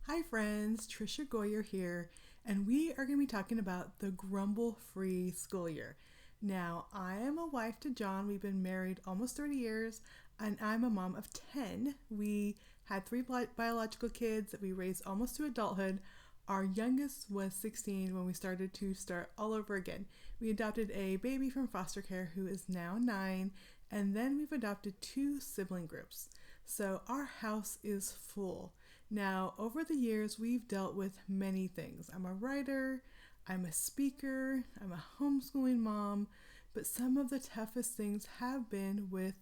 Hi friends, Tricia Goyer here, and we are going to be talking about the Grumble Free School Year. Now, I am a wife to John. We've been married almost 30 years, and I'm a mom of 10. We had three biological kids that we raised almost to adulthood. Our youngest was 16 when we started all over again. We adopted a baby from foster care who is now 9, and then we've adopted two sibling groups. So our house is full. Now, over the years, we've dealt with many things. I'm a writer, I'm a speaker, I'm a homeschooling mom, but some of the toughest things have been with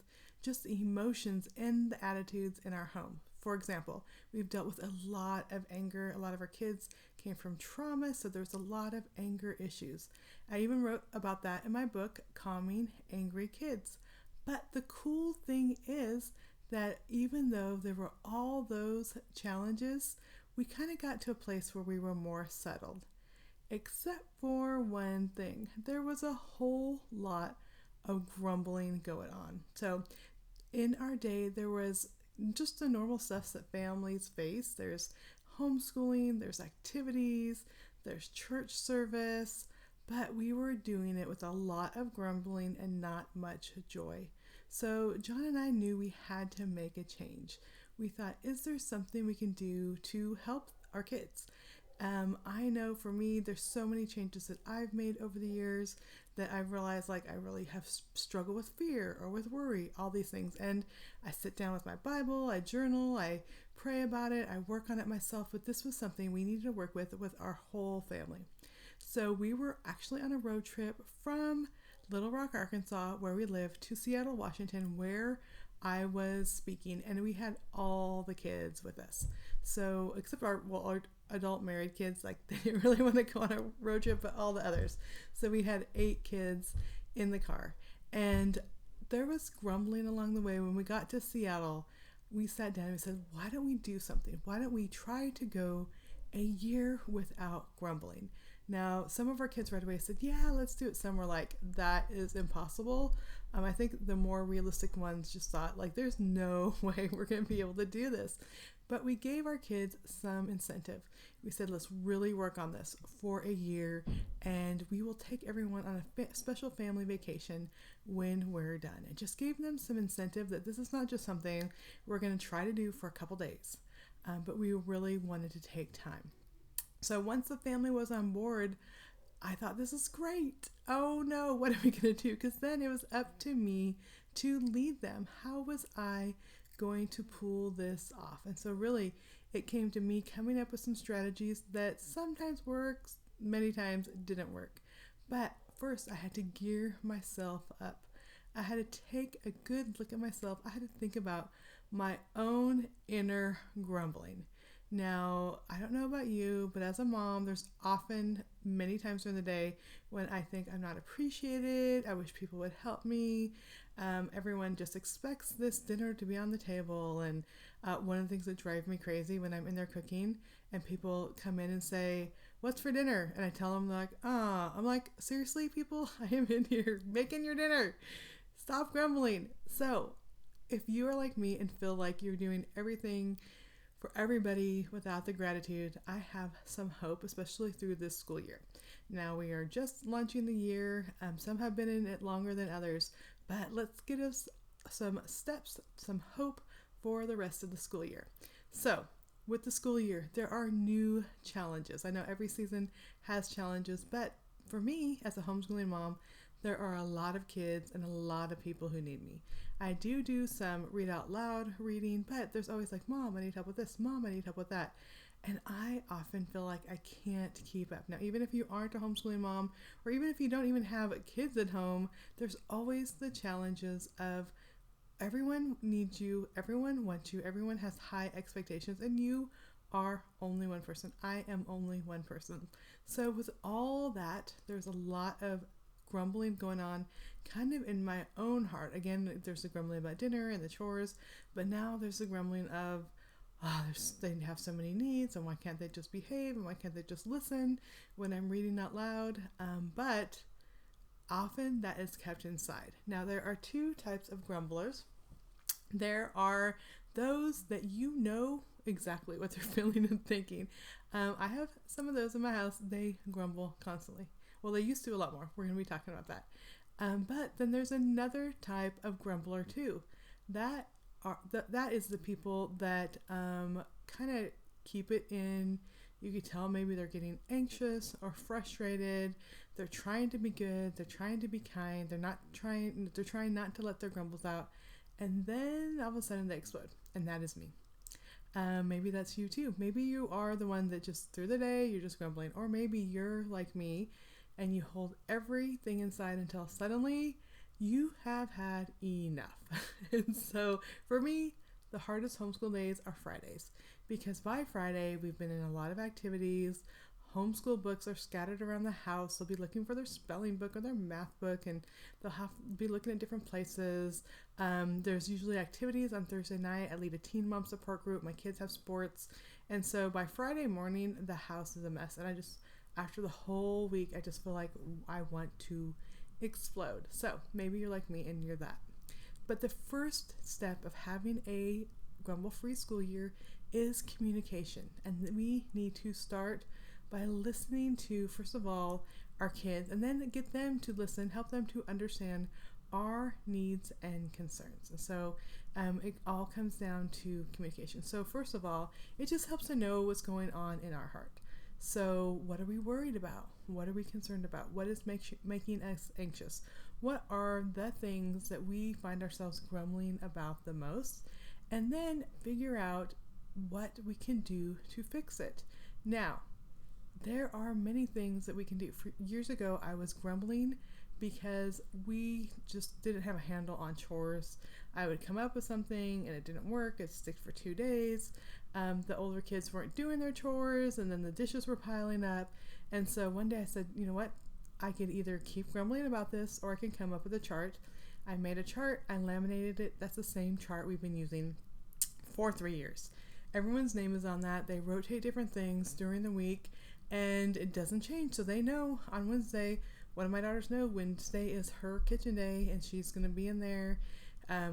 just the emotions and the attitudes in our home. For example, we've dealt with a lot of anger. A lot of our kids came from trauma, so there's a lot of anger issues. I even wrote about that in my book, Calming Angry Kids. But the cool thing is that even though there were all those challenges, we kind of got to a place where we were more settled. Except for one thing, there was a whole lot of grumbling going on. So in our day, there was just the normal stuff that families face. There's homeschooling, there's activities, there's church service, but we were doing it with a lot of grumbling and not much joy. So John and I knew we had to make a change. We thought, is there something we can do to help our kids? I know for me, there's so many changes that I've made over the years that I've realized I really have struggled with fear or with worry, all these things. And I sit down with my Bible, I journal, I pray about it, I work on it myself. But this was something we needed to work with our whole family. So we were actually on a road trip from Little Rock, Arkansas, where we live, to Seattle, Washington, where I was speaking, and we had all the kids with us. So, except our adult married kids, they didn't really want to go on a road trip, but all the others. So we had 8 kids in the car, and there was grumbling along the way. When we got to Seattle, we sat down and we said, why don't we do something? Why don't we try to go a year without grumbling? Now, some of our kids right away said, yeah, let's do it. Some were like, that is impossible. I think the more realistic ones just thought, there's no way we're going to be able to do this. But we gave our kids some incentive. We said, let's really work on this for a year, and we will take everyone on a special family vacation when we're done. And just gave them some incentive that this is not just something we're going to try to do for a couple days, but we really wanted to take time. So once the family was on board, I thought, this is great. Oh no, what are we going to do? Because then it was up to me to lead them. How was I going to pull this off? And so really, it came to me coming up with some strategies that sometimes works, many times didn't work. But first, I had to gear myself up. I had to take a good look at myself. I had to think about my own inner grumbling. Now, I don't know about you, but as a mom, there's often many times during the day when I think I'm not appreciated. I wish people would help me. Everyone just expects this dinner to be on the table. And one of the things that drive me crazy when I'm in there cooking and people come in and say, what's for dinner? And I tell them I'm like, seriously, people, I am in here making your dinner. Stop grumbling. So if you are like me and feel like you're doing everything for everybody without the gratitude, I have some hope, especially through this school year. Now we are just launching the year. Some have been in it longer than others, but let's get us some steps, some hope for the rest of the school year. So with the school year, there are new challenges. I know every season has challenges, but for me as a homeschooling mom, there are a lot of kids and a lot of people who need me. I do some read out loud reading, but there's always Mom, I need help with this. Mom, I need help with that. And I often feel like I can't keep up. Now, even if you aren't a homeschooling mom, or even if you don't even have kids at home, there's always the challenges of everyone needs you, everyone wants you, everyone has high expectations, and you are only one person. I am only one person. So with all that, there's a lot of grumbling going on kind of in my own heart. Again, there's the grumbling about dinner and the chores, but now there's the grumbling of they have so many needs, and why can't they just behave, and why can't they just listen when I'm reading out loud? But often that is kept inside. Now, there are 2 types of grumblers. There are those that exactly what they're feeling and thinking. I have some of those in my house. They grumble constantly. Well, they used to a lot more. We're going to be talking about that. But then there's another type of grumbler too. That is the people that kind of keep it in. You could tell maybe they're getting anxious or frustrated. They're trying to be good. They're trying to be kind. They're trying not to let their grumbles out. And then all of a sudden they explode. And that is me. Maybe that's you too. Maybe you are the one that just through the day you're just grumbling. Or maybe you're like me and you hold everything inside until suddenly you have had enough. And so for me, the hardest homeschool days are Fridays, because by Friday we've been in a lot of activities. Homeschool books are scattered around the house. They'll be looking for their spelling book or their math book, and they'll be looking at different places. There's usually activities on Thursday night. I lead a teen mom support group. My kids have sports. And so by Friday morning, the house is a mess. And after the whole week, I just feel like I want to explode. So maybe you're like me and you're that. But the first step of having a Grumble Free School Year is communication. And we need to start by listening to, first of all, our kids, and then get them to listen, help them to understand our needs and concerns. And so it all comes down to communication. So first of all, it just helps to know what's going on in our heart. So what are we worried about? What are we concerned about? What is making us anxious? What are the things that we find ourselves grumbling about the most? And then figure out what we can do to fix it. Now, there are many things that we can do. Years ago, I was grumbling because we just didn't have a handle on chores. I would come up with something and it didn't work. It'd stick for 2 days. The older kids weren't doing their chores, and then the dishes were piling up. And so one day I said, you know what? I could either keep grumbling about this or I can come up with a chart. I made a chart. I laminated it. That's the same chart we've been using for 3 years. Everyone's name is on that. They rotate different things during the week, and it doesn't change. So they know on Wednesday, one of my daughters know Wednesday is her kitchen day, and she's going to be in there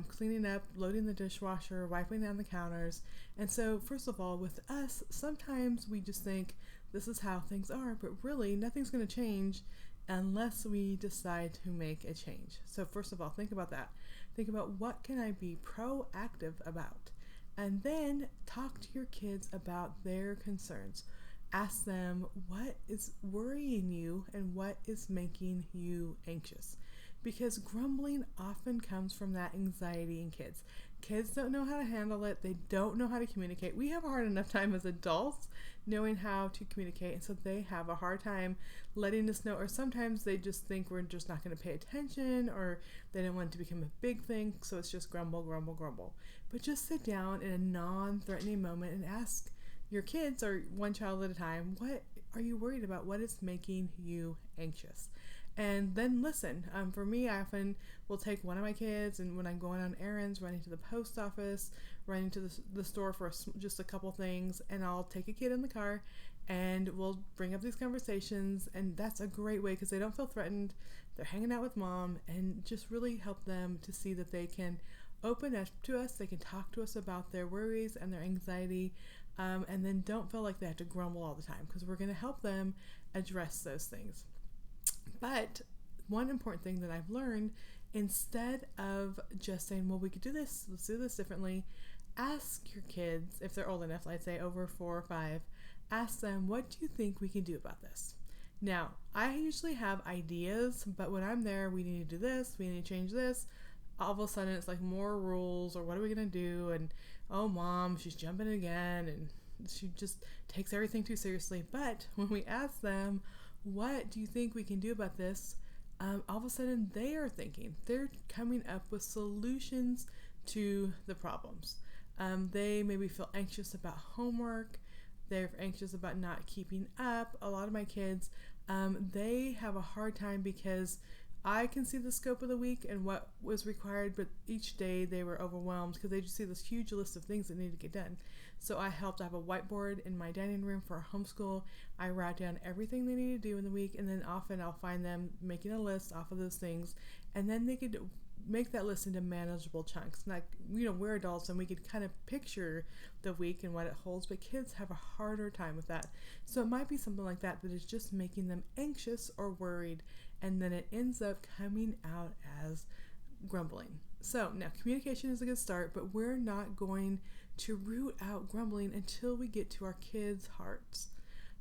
cleaning up, loading the dishwasher, wiping down the counters. And so first of all, with us, sometimes we just think this is how things are, but really nothing's going to change unless we decide to make a change. So first of all, think about that. Think about what can I be proactive about? And then talk to your kids about their concerns. Ask them what is worrying you and what is making you anxious. Because grumbling often comes from that anxiety in kids. Kids don't know how to handle it. They don't know how to communicate. We have a hard enough time as adults knowing how to communicate, and so they have a hard time letting us know, or sometimes they just think we're just not going to pay attention, or they don't want it to become a big thing, so it's just grumble, grumble, grumble. But just sit down in a non-threatening moment and ask your kids, or one child at a time, what are you worried about? What is making you anxious? And then listen. For me, I often will take one of my kids, and when I'm going on errands, running to the post office, running to the store for just a couple things, and I'll take a kid in the car, and we'll bring up these conversations. And that's a great way because they don't feel threatened. They're hanging out with mom, and just really help them to see that they can open up to us. They can talk to us about their worries and their anxiety, and then don't feel like they have to grumble all the time, because we're going to help them address those things. But one important thing that I've learned, instead of just saying, well, we could do this, let's do this differently, ask your kids, if they're old enough, I'd say over 4 or 5, ask them, what do you think we can do about this? Now, I usually have ideas, but when I'm there, we need to do this, we need to change this, all of a sudden it's like more rules, or what are we going to do? And, oh, mom, she's jumping again, and she just takes everything too seriously. But when we ask them, what do you think we can do about this? All of a sudden they are thinking. They're coming up with solutions to the problems. They maybe feel anxious about homework. They're anxious about not keeping up. A lot of my kids, they have a hard time because I can see the scope of the week and what was required, but each day they were overwhelmed because they just see this huge list of things that need to get done. So I have a whiteboard in my dining room for our homeschool. I write down everything they need to do in the week, and then often I'll find them making a list off of those things, and then they could make that list into manageable chunks. Like, we're adults and we could kind of picture the week and what it holds, but kids have a harder time with that. So it might be something like that is just making them anxious or worried, and then it ends up coming out as grumbling. So now communication is a good start, but we're not going to root out grumbling until we get to our kids' hearts.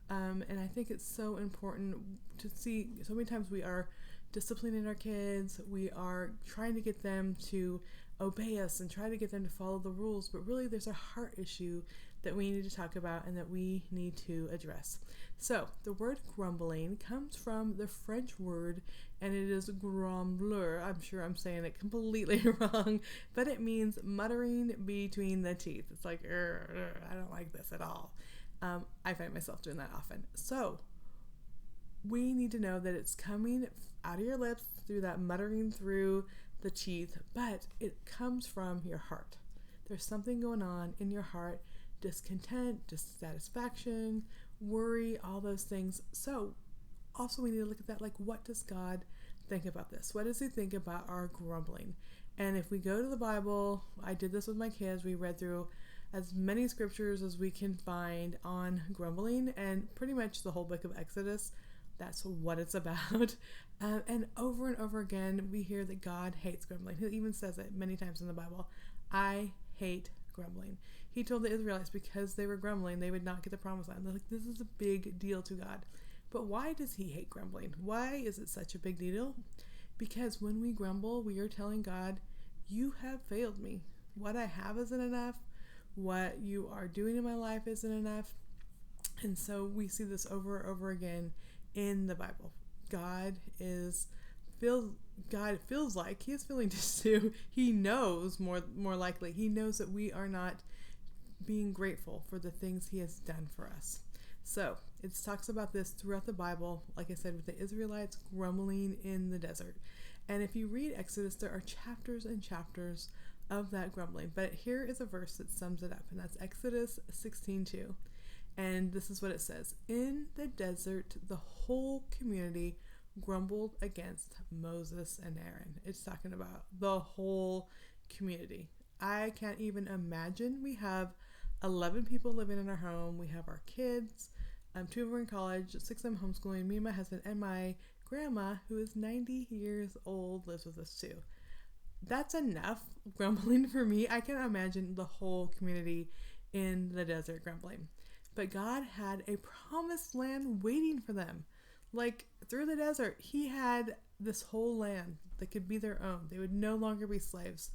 And I think it's so important to see, so many times we are disciplining our kids, we are trying to get them to obey us and try to get them to follow the rules, but really there's a heart issue that we need to talk about and that we need to address. So the word grumbling comes from the French word, and it is grumbler. I'm sure I'm saying it completely wrong, but it means muttering between the teeth. It's like, I don't like this at all. I find myself doing that often. So we need to know that it's coming out of your lips through that muttering through the teeth, but it comes from your heart. There's something going on in your heart, discontent, dissatisfaction, worry, all those things. So also we need to look at that, like, what does God think about this? What does he think about our grumbling? And if we go to the Bible, I did this with my kids, we read through as many scriptures as we can find on grumbling, and pretty much the whole book of Exodus. That's what it's about. And over again, we hear that God hates grumbling. He even says it many times in the Bible. I hate grumbling. He told the Israelites because they were grumbling, they would not get the promised land. They're like, this is a big deal to God. But why does he hate grumbling? Why is it such a big deal? Because when we grumble, we are telling God, you have failed me. What I have isn't enough. What you are doing in my life isn't enough. And so we see this over and over again in the Bible. God feels like he is feeling this too. He knows more likely. He knows that we are not being grateful for the things he has done for us. So it talks about this throughout the Bible, like I said, with the Israelites grumbling in the desert. And if you read Exodus, there are chapters and chapters of that grumbling. But here is a verse that sums it up, and that's Exodus 16:2. And this is what it says. In the desert, the whole community grumbled against Moses and Aaron. It's talking about the whole community. I can't even imagine. We have 11 people living in our home. We have our kids. 2 of them are in college, 6 of them homeschooling. Me and my husband and my grandma, who is 90 years old, lives with us too. That's enough grumbling for me. I can't imagine the whole community in the desert grumbling. But God had a promised land waiting for them. Like, through the desert, he had this whole land that could be their own. They would no longer be slaves.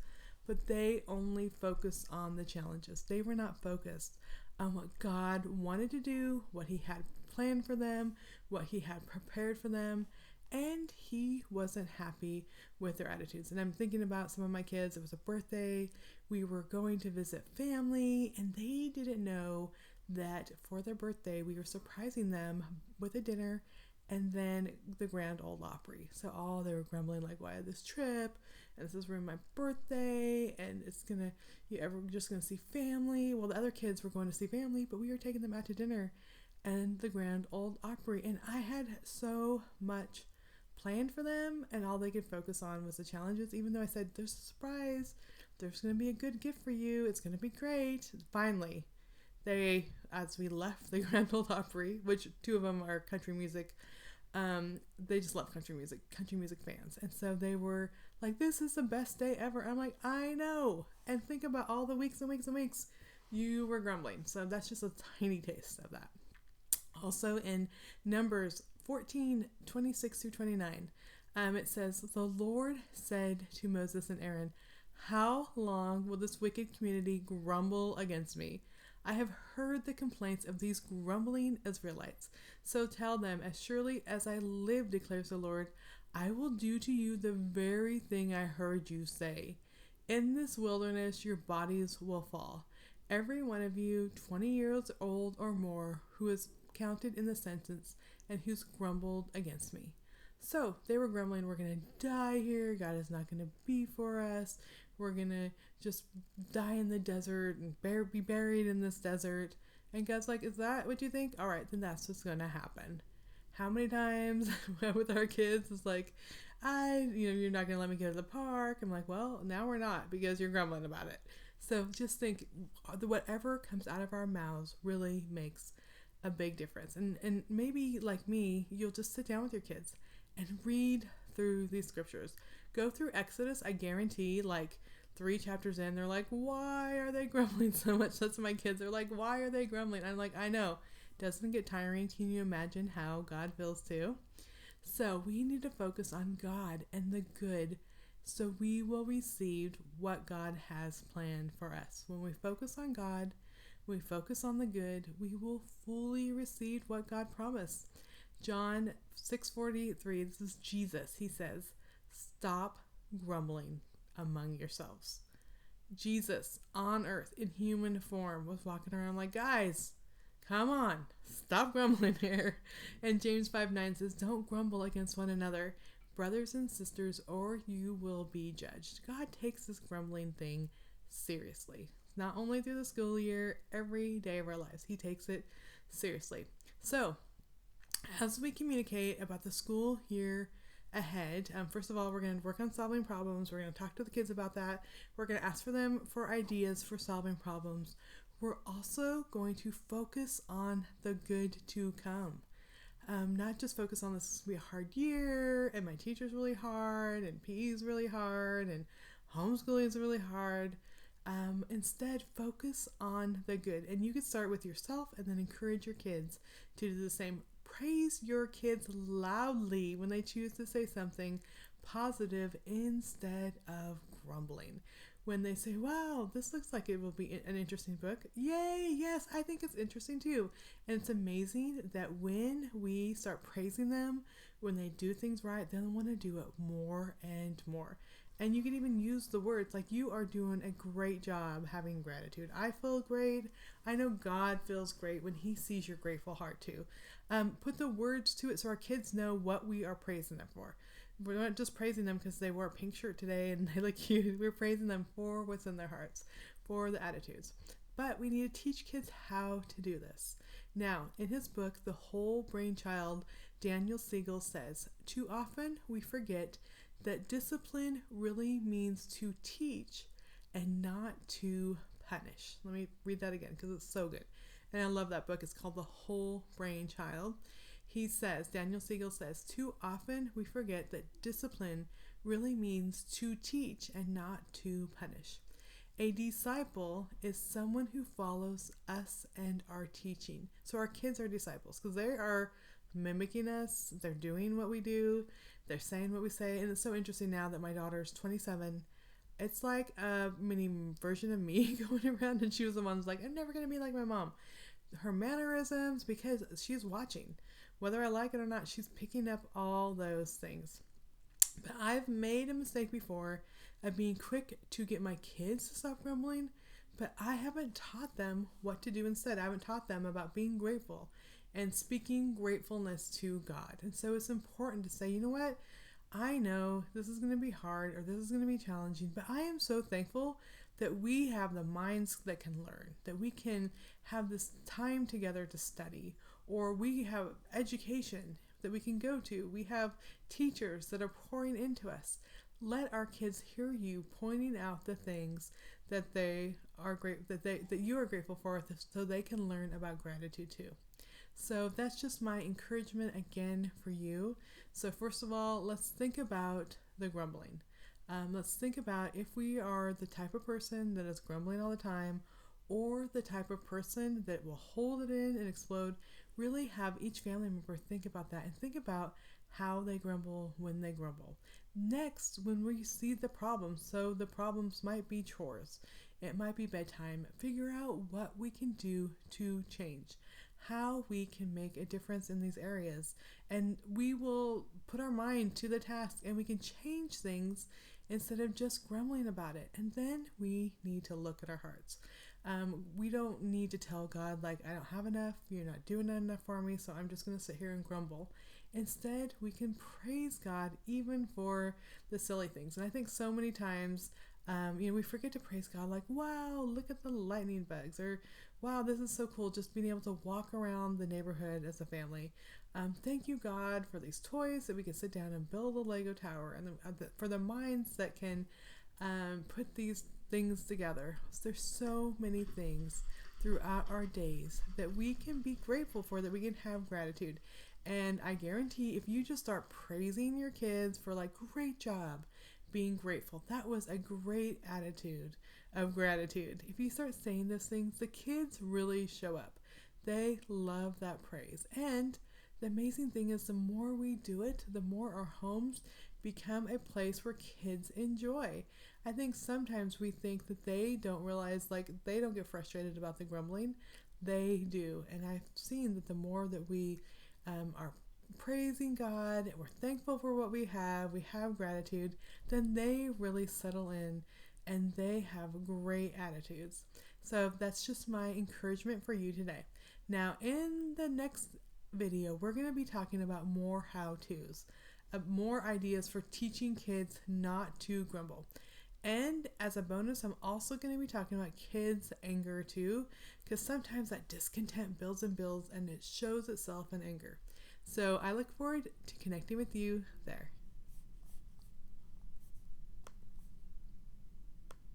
But they only focused on the challenges. They were not focused on what God wanted to do, what he had planned for them, what he had prepared for them. And he wasn't happy with their attitudes. And I'm thinking about some of my kids. It was a birthday. We were going to visit family, and they didn't know that for their birthday, we were surprising them with a dinner and then the Grand Ole Opry. So they were grumbling like, why this trip? And this is ruining my birthday, and we're just gonna see family. Well, the other kids were going to see family, but we were taking them out to dinner and the Grand Ole Opry. And I had so much planned for them, and all they could focus on was the challenges, even though I said, there's a surprise. There's going to be a good gift for you. It's going to be great. Finally, as we left the Grand Ole Opry, which 2 of them are country music, they just love country music fans. And so they were like, this is the best day ever. I'm like, I know. And think about all the weeks and weeks and weeks you were grumbling. So that's just a tiny taste of that. Also in Numbers 14:26-29, it says, the Lord said to Moses and Aaron, how long will this wicked community grumble against me? I have heard the complaints of these grumbling Israelites. So tell them, as surely as I live, declares the Lord, I will do to you the very thing I heard you say. In this wilderness, your bodies will fall. Every one of you, 20 years old or more, who is counted in the census and who's grumbled against me. So they were grumbling, we're going to die here. God is not going to be for us. We're going to just die in the desert and be buried in this desert. And God's like, is that what you think? All right, then that's what's going to happen. How many times with our kids it's like, you're not going to let me go to the park. I'm like, well, now we're not because you're grumbling about it. So just think, whatever comes out of our mouths really makes a big difference. And maybe like me, you'll just sit down with your kids and read through these scriptures. Go through Exodus. I guarantee like 3 chapters in, they're like, why are they grumbling so much? That's my kids. They're like, why are they grumbling? I'm like, I know. Doesn't it get tiring? Can you imagine how God feels too? So we need to focus on God and the good so we will receive what God has planned for us. When we focus on God, we focus on the good, we will fully receive what God promised. John 6:43, this is Jesus. He says, stop grumbling among yourselves. Jesus on earth in human form was walking around like, guys, come on, stop grumbling here. And James 5:9 says, don't grumble against one another, brothers and sisters, or you will be judged. God takes this grumbling thing seriously. Not only through the school year, every day of our lives, he takes it seriously. So, as we communicate about the school year ahead, first of all, we're going to work on solving problems. We're going to talk to the kids about that. We're going to ask for them for ideas for solving problems. We're also going to focus on the good to come. Not just focus on this is going to be a hard year, and my teacher's really hard, and PE is really hard, and homeschooling is really hard. Instead, focus on the good. And you can start with yourself and then encourage your kids to do the same. Praise your kids loudly when they choose to say something positive instead of grumbling. When they say, wow, this looks like it will be an interesting book. Yay, yes, I think it's interesting too. And it's amazing that when we start praising them, when they do things right, they'll want to do it more and more. And you can even use the words like, you are doing a great job having gratitude. I feel great. I know God feels great when he sees your grateful heart too. Put the words to it so our kids know what we are praising them for. We're not just praising them because they wore a pink shirt today and they look cute. We're praising them for what's in their hearts, for the attitudes. But we need to teach kids how to do this. Now, in his book, The Whole Brain Child, Daniel Siegel says, too often we forget that discipline really means to teach and not to punish. Let me read that again because it's so good. And I love that book. It's called The Whole Brain Child. He says, Daniel Siegel says, too often we forget that discipline really means to teach and not to punish. A disciple is someone who follows us and our teaching. So our kids are disciples because they are mimicking us. They're doing what we do. They're saying what we say. And it's so interesting now that my daughter's 27. It's like a mini version of me going around, and she was the one who's like, I'm never going to be like my mom. Her mannerisms, because she's watching. Whether I like it or not, she's picking up all those things. But I've made a mistake before of being quick to get my kids to stop grumbling, but I haven't taught them what to do instead. I haven't taught them about being grateful and speaking gratefulness to God. And so it's important to say, you know what? I know this is going to be hard or this is going to be challenging, but I am so thankful that we have the minds that can learn, that we can have this time together to study, or we have education that we can go to. We have teachers that are pouring into us. Let our kids hear you pointing out the things that they are great, that you are grateful for, so they can learn about gratitude too. So that's just my encouragement again for you. So first of all, let's think about the grumbling. Let's think about if we are the type of person that is grumbling all the time, or the type of person that will hold it in and explode. Really have each family member think about that and think about how they grumble when they grumble. Next, when we see the problems, so the problems might be chores, it might be bedtime, figure out what we can do to change, how we can make a difference in these areas, and we will put our mind to the task and we can change things instead of just grumbling about it. And then we need to look at our hearts. We don't need to tell God, like, I don't have enough, you're not doing enough for me, so I'm just going to sit here and grumble. Instead, we can praise God even for the silly things. And I think so many times, we forget to praise God, like, wow, look at the lightning bugs, or wow, this is so cool, just being able to walk around the neighborhood as a family. Thank you, God, for these toys that we can sit down and build a Lego tower, and for the minds that can put these things together. So there's so many things throughout our days that we can be grateful for, that we can have gratitude. And I guarantee if you just start praising your kids for like, great job, being grateful, that was a great attitude of gratitude. If you start saying those things, the kids really show up. They love that praise. And the amazing thing is, the more we do it, the more our homes become a place where kids enjoy. I think sometimes we think that they don't realize, like, they don't get frustrated about the grumbling. They do. And I've seen that the more that we are praising God, we're thankful for what we have gratitude, then they really settle in and they have great attitudes. So that's just my encouragement for you today. Now, in the next video, we're going to be talking about more how-tos, more ideas for teaching kids not to grumble. And as a bonus, I'm also going to be talking about kids' anger too, because sometimes that discontent builds and builds and it shows itself in anger. So I look forward to connecting with you there.